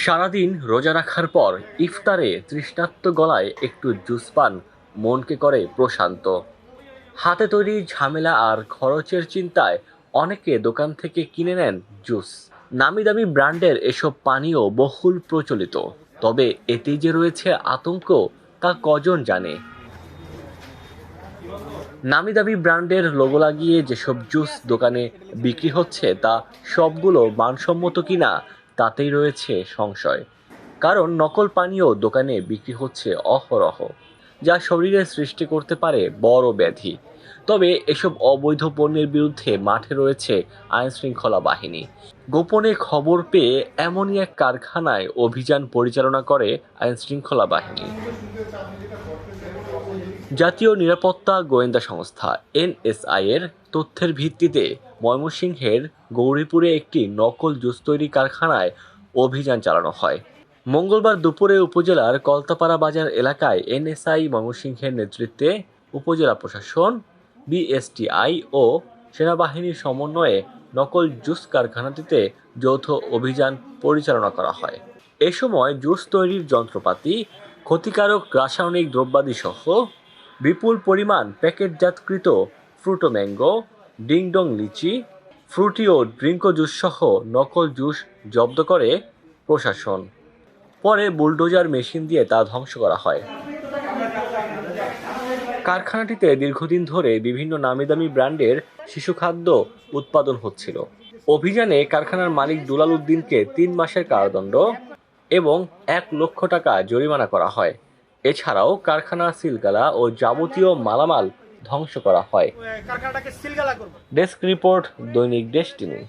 সারাদিন রোজা রাখার পর ইফতারে তৃষ্ণার্ত গলায় একটু জুস পান মনকে করে প্রশান্ত। হাতে তৈরি ঝামেলা আর খরচের চিন্তায় অনেকে দোকান থেকে কিনে নেন জুস। নামি দামি ব্র্যান্ডের এসব পানীয় বহুল প্রচলিত, তবে এতেই যে রয়েছে আতঙ্ক তা কজন জানে। নামি দামি ব্র্যান্ডের লোগো লাগিয়ে যেসব জুস দোকানে বিক্রি হচ্ছে তা সবগুলো মানসম্মত কিনা তাতেই রয়েছে সংশয়। কারণ নকল পানীয় দোকানে বিক্রি হচ্ছে অহরহ, যা শরীরে সৃষ্টি করতে পারে বড় ব্যাধি। তবে এসব অবৈধ পণ্যের বিরুদ্ধে মাঠে রয়েছে আইনশৃঙ্খলা বাহিনী। গোপনে খবর পেয়ে এমনই এক কারখানায় অভিযান পরিচালনা করে আইনশৃঙ্খলা বাহিনী। জাতীয় নিরাপত্তা গোয়েন্দা সংস্থা এনএসআই এর তথ্যের ভিত্তিতে ময়মনসিংহের গৌরীপুরে একটি নকল জুস তৈরি কারখানায় অভিযান চালানো হয়। মঙ্গলবার দুপুরে উপজেলার কলতাপাড়া বাজার এলাকায় এনএসআই ময়মনসিংহের নেতৃত্বে উপজেলা প্রশাসন, বিএসটিআই ও সেনাবাহিনীর সমন্বয়ে নকল জুস কারখানাটিতে যৌথ অভিযান পরিচালনা করা হয়। এ সময় জুস তৈরির যন্ত্রপাতি, ক্ষতিকারক রাসায়নিক দ্রব্যাদি সহ বিপুল পরিমাণ প্যাকেটজাতকৃত ফ্রুটো ম্যাঙ্গো, ডিংডং লিচি, ফ্রুটি ও ড্রিঙ্কো জুস সহ নকল জুস জব্দ করে প্রশাসন। পরে বুলডোজার মেশিন দিয়ে তা ধ্বংস করা হয়। কারখানাটিতে দীর্ঘদিন ধরে বিভিন্ন নামিদামি ব্র্যান্ডের শিশু খাদ্য উৎপাদন হচ্ছিল। অভিযানে কারখানার মালিক দুলাল উদ্দিনকে 3 মাসের কারাদণ্ড এবং 1 লক্ষ টাকা জরিমানা করা হয়। এছাড়াও কারখানা সিলগালা ও যাবতীয় মালামাল ধ্বংস করা হয়। ডেস্ক রিপোর্ট, দৈনিক ডেস্টিনি।